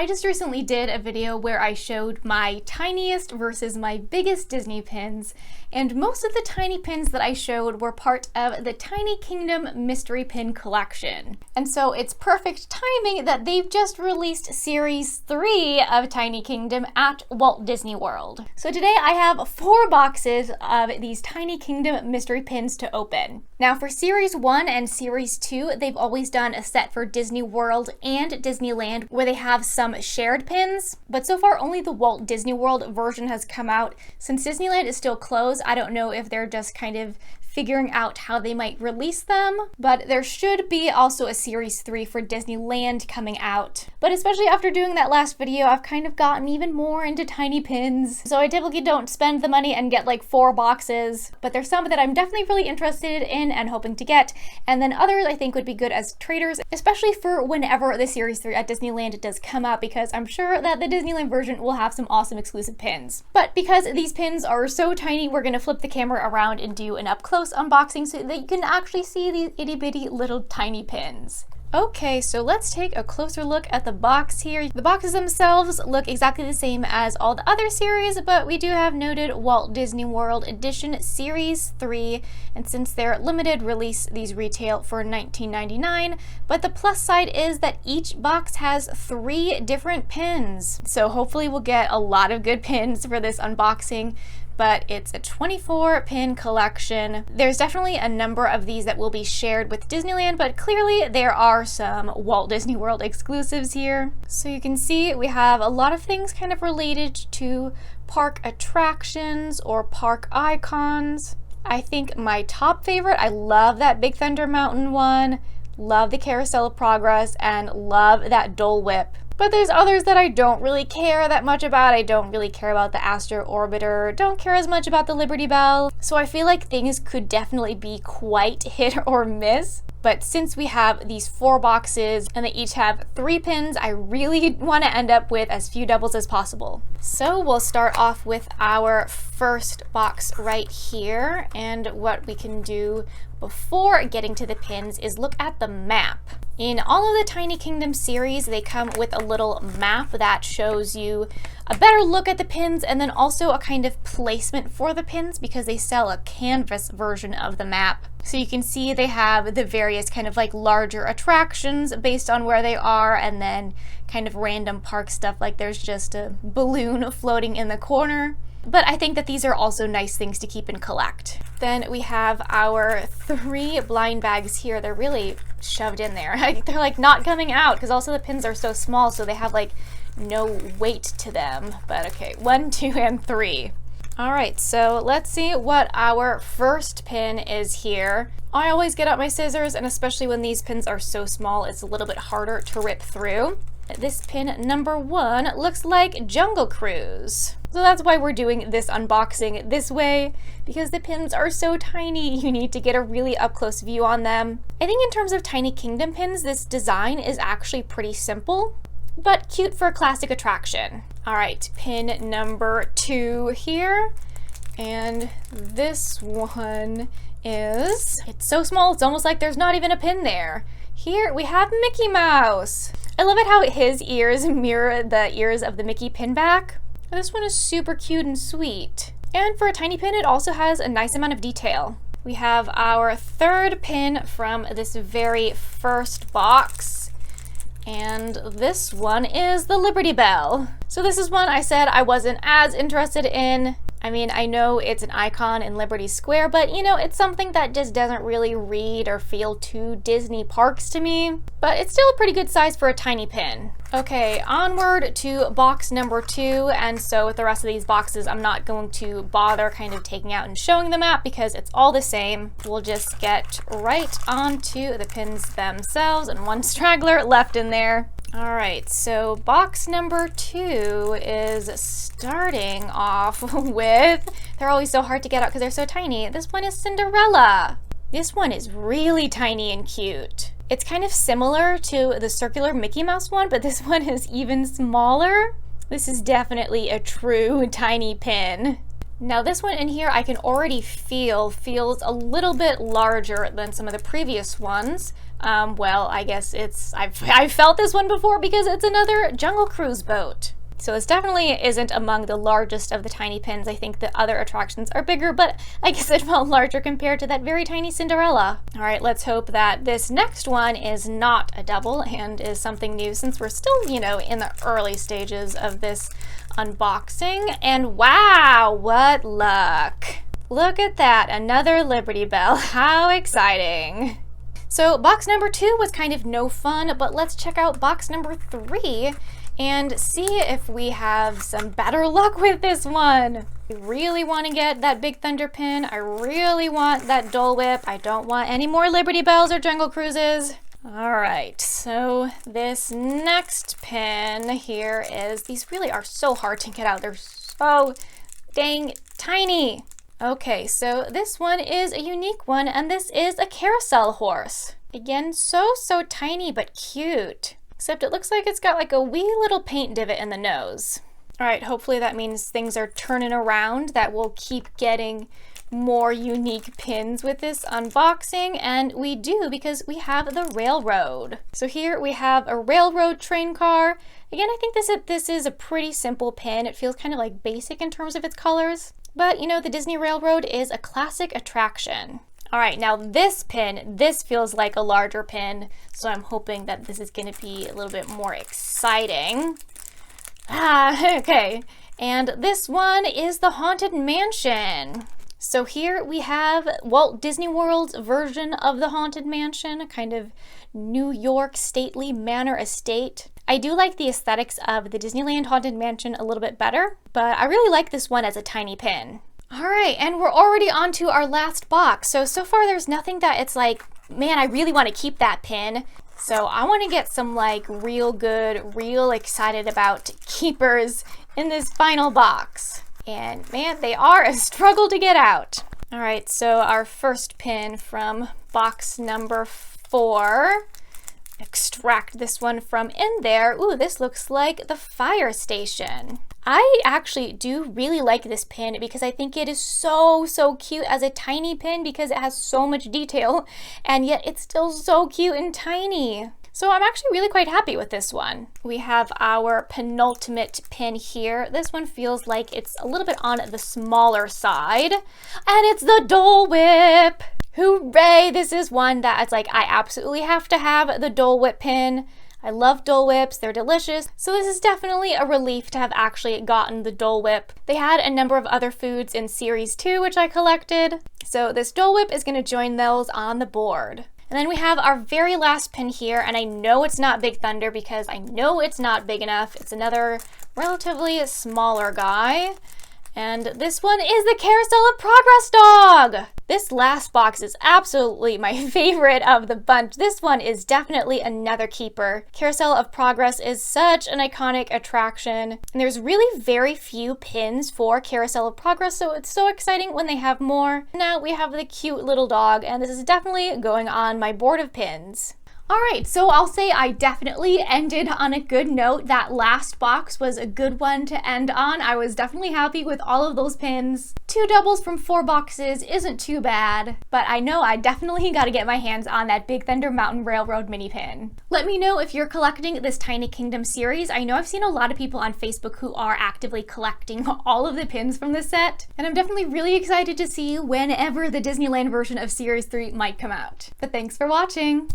I just recently did a video where I showed my tiniest versus my biggest Disney pins, and most of the tiny pins that I showed were part of the Tiny Kingdom mystery pin collection. And so it's perfect timing that they've just released Series 3 of Tiny Kingdom at Walt Disney World. So today I have 4 boxes of these Tiny Kingdom mystery pins to open. Now for Series 1 and Series 2, they've always done a set for Disney World and Disneyland where they have some shared pins, but so far only the Walt Disney World version has come out. Since Disneyland is still closed, I don't know if they're just kind of figuring out how they might release them, but there should be also a Series 3 for Disneyland coming out. But especially after doing that last video, I've kind of gotten even more into tiny pins. So I typically don't spend the money and get like 4 boxes, but there's some that I'm definitely really interested in and hoping to get, and then others I think would be good as traders, especially for whenever the Series 3 at Disneyland does come out, because I'm sure that the Disneyland version will have some awesome exclusive pins. But because these pins are so tiny, we're gonna flip the camera around and do an up close unboxing so that you can actually see these itty bitty little tiny pins. Okay, so let's take a closer look at the box here. The boxes themselves look exactly the same as all the other series, but we do have noted Walt Disney World Edition Series 3, and since they're limited release, these retail for $19.99, but the plus side is that each box has 3 different pins. So hopefully we'll get a lot of good pins for this unboxing, but it's a 24 pin collection. There's definitely a number of these that will be shared with Disneyland, but clearly there are some Walt Disney World exclusives here. So you can see we have a lot of things kind of related to park attractions or park icons. I think my top favorite, I love that Big Thunder Mountain one, love the Carousel of Progress, and love that Dole Whip. But there's others that I don't really care that much about. I don't really care about the Astro Orbiter, don't care as much about the Liberty Bell. So I feel like things could definitely be quite hit or miss. But since we have these 4 boxes and they each have 3 pins, I really want to end up with as few doubles as possible. So we'll start off with our first box right here, and what we can do before getting to the pins is look at the map. In all of the Tiny Kingdom series, they come with a little map that shows you a better look at the pins and then also a kind of placement for the pins, because they sell a canvas version of the map. So you can see they have the various kind of like larger attractions based on where they are, and then kind of random park stuff like there's just a balloon floating in the corner. But I think that these are also nice things to keep and collect. Then we have our 3 blind bags here. They're really shoved in there. They're like not coming out because also the pins are so small, so they have like no weight to them. But okay, 1, 2, and 3. All right, so let's see what our first pin is here. I always get out my scissors, and especially when these pins are so small, it's a little bit harder to rip through. This pin number 1 looks like Jungle Cruise. So that's why we're doing this unboxing this way, because the pins are so tiny, you need to get a really up-close view on them. I think in terms of Tiny Kingdom pins, this design is actually pretty simple, but cute for a classic attraction. All right, pin number 2 here, and this one is, it's so small, it's almost like there's not even a pin there. Here we have Mickey Mouse. I love it how his ears mirror the ears of the Mickey pin back. This one is super cute and sweet. And for a tiny pin, it also has a nice amount of detail. We have our 3rd pin from this very first box. And this one is the Liberty Bell. So this is one I said I wasn't as interested in. I mean, I know it's an icon in Liberty Square, but you know, it's something that just doesn't really read or feel too Disney parks to me. But it's still a pretty good size for a tiny pin. Okay, onward to box number 2, and so with the rest of these boxes, I'm not going to bother kind of taking out and showing the map because it's all the same. We'll just get right onto the pins themselves, and 1 straggler left in there. All right, so box number 2 is starting off with, they're always so hard to get out because they're so tiny. This one is Cinderella. This one is really tiny and cute. It's kind of similar to the circular Mickey Mouse one, but this one is even smaller. This is definitely a true tiny pin. Now this one in here I can already feels a little bit larger than some of the previous ones. Well, I guess I've felt this one before because it's another Jungle Cruise boat. So this definitely isn't among the largest of the tiny pins. I think the other attractions are bigger, but I guess it felt larger compared to that very tiny Cinderella. All right, let's hope that this next one is not a double and is something new, since we're still, you know, in the early stages of this unboxing. And wow, what luck. Look at that, another Liberty Bell. How exciting. So box number 2 was kind of no fun, but let's check out box number 3 and see if we have some better luck with this one. I really want to get that Big Thunder pin. I really want that Dole Whip. I don't want any more Liberty Bells or Jungle Cruises. All right, so this next pin here is, these really are so hard to get out. They're so dang tiny. Okay, so this one is a unique one, and this is a carousel horse. Again, so tiny but cute. Except it looks like it's got like a wee little paint divot in the nose. All right, hopefully that means things are turning around, that we'll keep getting more unique pins with this unboxing, and we do because we have the railroad. So here we have a railroad train car. Again, I think this is a pretty simple pin. It feels kind of like basic in terms of its colors, but you know, the Disney Railroad is a classic attraction. All right, now this pin, this feels like a larger pin, so I'm hoping that this is going to be a little bit more exciting. Okay, and this one is the Haunted Mansion. So here we have Walt Disney World's version of the Haunted Mansion, a kind of New York stately manor estate. I do like the aesthetics of the Disneyland Haunted Mansion a little bit better, but I really like this one as a tiny pin. All right, and we're already on to our last box. So far there's nothing that it's like, man, I really want to keep that pin. So I want to get some like real good, real excited about keepers in this final box. And man, they are a struggle to get out. All right, so our first pin from box number 4. Extract this one from in there. Ooh, this looks like the fire station. I actually do really like this pin because I think it is so cute as a tiny pin because it has so much detail, and yet it's still so cute and tiny. So I'm actually really quite happy with this one. We have our penultimate pin here. This one feels like it's a little bit on the smaller side, and it's the Dole Whip. Hooray! This is one that it's like I absolutely have to have the Dole Whip pin. I love Dole Whips, they're delicious. So this is definitely a relief to have actually gotten the Dole Whip. They had a number of other foods in Series 2, which I collected. So this Dole Whip is gonna join those on the board. And then we have our very last pin here, and I know it's not Big Thunder because I know it's not big enough. It's another relatively smaller guy. And this one is the Carousel of Progress dog! This last box is absolutely my favorite of the bunch. This one is definitely another keeper. Carousel of Progress is such an iconic attraction, and there's really very few pins for Carousel of Progress, so it's so exciting when they have more. Now we have the cute little dog, and this is definitely going on my board of pins. All right, so I'll say I definitely ended on a good note. That last box was a good one to end on. I was definitely happy with all of those pins. 2 doubles from 4 boxes isn't too bad, but I know I definitely got to get my hands on that Big Thunder Mountain Railroad mini pin. Let me know if you're collecting this Tiny Kingdom series. I know I've seen a lot of people on Facebook who are actively collecting all of the pins from the set, and I'm definitely really excited to see whenever the Disneyland version of Series 3 might come out. But thanks for watching!